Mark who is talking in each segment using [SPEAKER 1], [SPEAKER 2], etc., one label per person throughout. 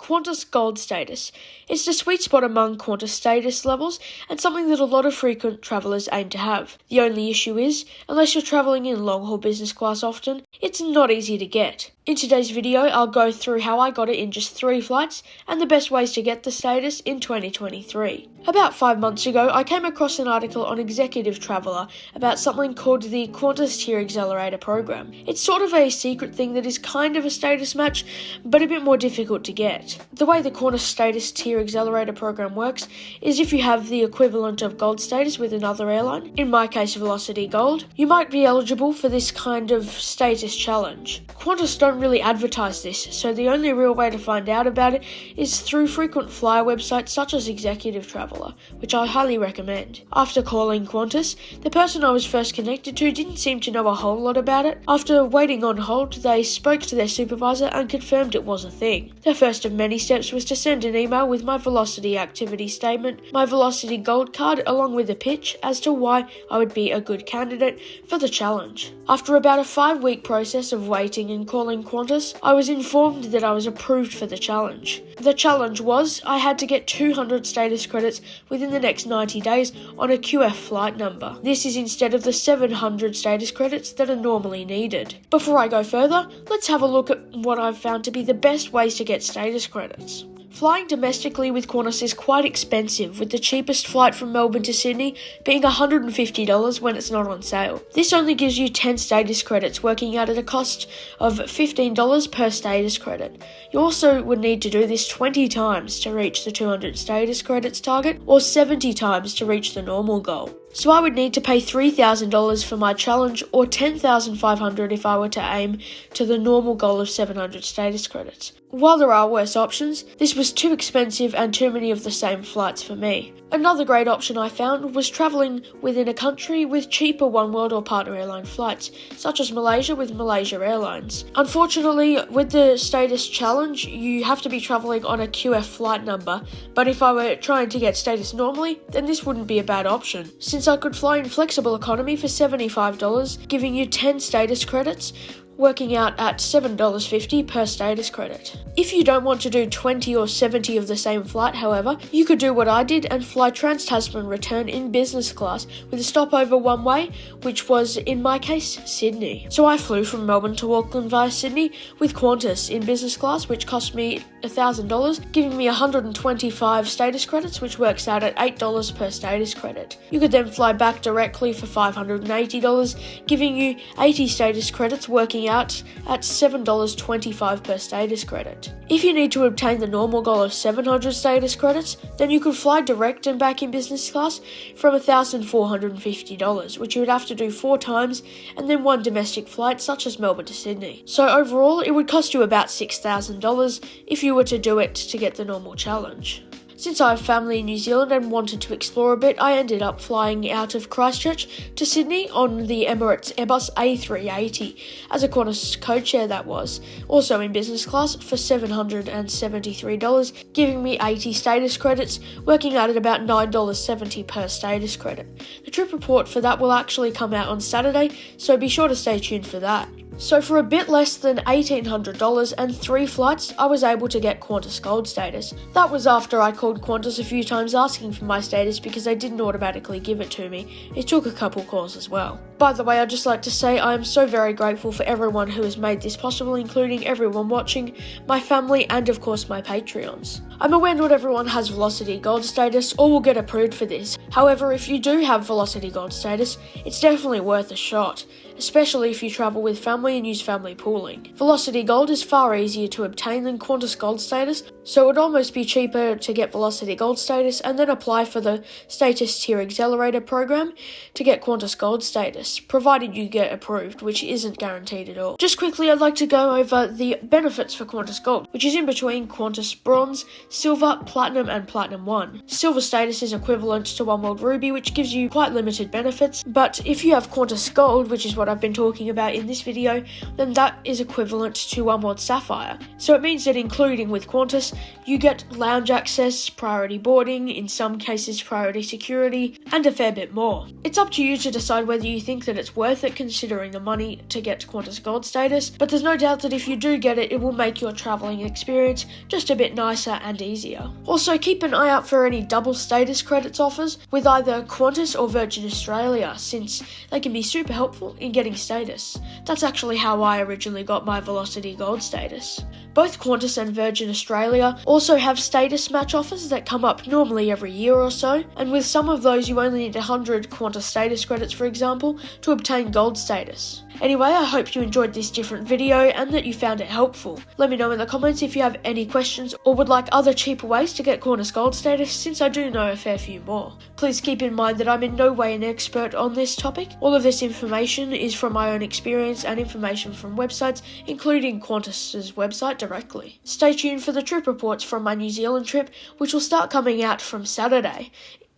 [SPEAKER 1] Qantas Gold Status. It's the sweet spot among Qantas status levels and something that a lot of frequent travellers aim to have. The only issue is, unless you're travelling in long-haul business class often, it's not easy to get. In today's video, I'll go through how I got it in just 3 flights and the best ways to get the status in 2023. About 5 months ago, I came across an article on Executive Traveller about something called the Qantas Tier Accelerator program. It's sort of a secret thing that is kind of a status match, but a bit more difficult to get. The way the Qantas Status Tier Accelerator program works is if you have the equivalent of gold status with another airline, in my case Velocity Gold, you might be eligible for this kind of status challenge. Qantas don't really advertise this, so the only real way to find out about it is through frequent flyer websites such as Executive Traveller, which I highly recommend. After calling Qantas, the person I was first connected to didn't seem to know a whole lot about it. After waiting on hold, they spoke to their supervisor and confirmed it was a thing. The first of many steps was to send an email with my Velocity activity statement, my Velocity Gold card, along with a pitch as to why I would be a good candidate for the challenge. After about a 5-week process of waiting and calling Qantas, I was informed that I was approved for the challenge. The challenge was I had to get 200 status credits within the next 90 days on a QF flight number. This is instead of the 700 status credits that are normally needed. Before I go further, let's have a look at what I've found to be the best ways to get status credits. Flying domestically with Qantas is quite expensive, with the cheapest flight from Melbourne to Sydney being $150 when it's not on sale. This only gives you 10 status credits, working out at a cost of $15 per status credit. You also would need to do this 20 times to reach the 200 status credits target, or 70 times to reach the normal goal. So I would need to pay $3,000 for my challenge, or $10,500 if I were to aim to the normal goal of 700 status credits. While there are worse options, this was too expensive and too many of the same flights for me. Another great option I found was travelling within a country with cheaper oneworld or partner airline flights, such as Malaysia with Malaysia Airlines. Unfortunately, with the status challenge, you have to be travelling on a QF flight number, but if I were trying to get status normally, then this wouldn't be a bad option, since I could fly in flexible economy for $75, giving you 10 status credits, working out at $7.50 per status credit. If you don't want to do 20 or 70 of the same flight, however, you could do what I did and fly Trans-Tasman return in business class with a stopover one way, which was, in my case, Sydney. So I flew from Melbourne to Auckland via Sydney with Qantas in business class, which cost me $1,000, giving me 125 status credits, which works out at $8 per status credit. You could then fly back directly for $580, giving you 80 status credits, working out at $7.25 per status credit. If you need to obtain the normal goal of 700 status credits, then you could fly direct and back in business class from $1,450, which you would have to do 4 times and then 1 domestic flight such as Melbourne to Sydney. So overall, it would cost you about $6,000 if you were to do it to get the normal challenge. Since I have family in New Zealand and wanted to explore a bit, I ended up flying out of Christchurch to Sydney on the Emirates Airbus A380, as a Qantas codeshare that was, also in business class for $773, giving me 80 status credits, working out at about $9.70 per status credit. The trip report for that will actually come out on Saturday, so be sure to stay tuned for that. So for a bit less than $1,800 and 3 flights, I was able to get Qantas Gold status. That was after I called Qantas a few times asking for my status because they didn't automatically give it to me. It took a couple calls as well. By the way, I'd just like to say I am so very grateful for everyone who has made this possible, including everyone watching, my family, and of course my Patreons. I'm aware not everyone has Velocity Gold status or will get approved for this. However, if you do have Velocity Gold status, it's definitely worth a shot, especially if you travel with family and use family pooling. Velocity Gold is far easier to obtain than Qantas Gold status, so it would almost be cheaper to get Velocity Gold status and then apply for the Status Tier Accelerator program to get Qantas Gold status, provided you get approved, which isn't guaranteed at all. Just quickly, I'd like to go over the benefits for Qantas Gold, which is in between Qantas Bronze, Silver, Platinum, and Platinum 1. Silver status is equivalent to One World Ruby, which gives you quite limited benefits, but if you have Qantas Gold, which is what I've been talking about in this video, then that is equivalent to One World Sapphire. So it means that including with Qantas, you get lounge access, priority boarding, in some cases priority security, and a fair bit more. It's up to you to decide whether you think that it's worth it considering the money to get Qantas Gold status, but there's no doubt that if you do get it, it will make your travelling experience just a bit nicer and easier. Also, keep an eye out for any double status credits offers with either Qantas or Virgin Australia, since they can be super helpful in getting status. That's actually how I originally got my Velocity Gold status. Both Qantas and Virgin Australia also have status match offers that come up normally every year or so, and with some of those you only need 100 Qantas status credits, for example, to obtain gold status. Anyway, I hope you enjoyed this different video and that you found it helpful. Let me know in the comments if you have any questions or would like other cheaper ways to get Qantas Gold status, since I do know a fair few more. Please keep in mind that I'm in no way an expert on this topic. All of this information is from my own experience and information from websites, including Qantas's website directly. Stay tuned for the trip reports from my New Zealand trip, which will start coming out from Saturday,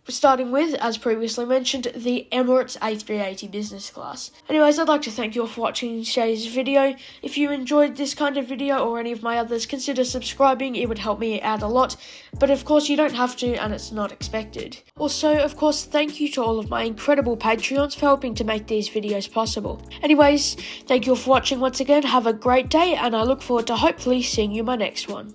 [SPEAKER 1] starting with, as previously mentioned, the Emirates A380 business class. Anyways, I'd like to thank you all for watching today's video. If you enjoyed this kind of video or any of my others, consider subscribing. It would help me out a lot, but of course you don't have to, and it's not expected. Also, of course, thank you to all of my incredible Patreons for helping to make these videos possible. Anyways, thank you all for watching once again. Have a great day, and I look forward to hopefully seeing you in my next one.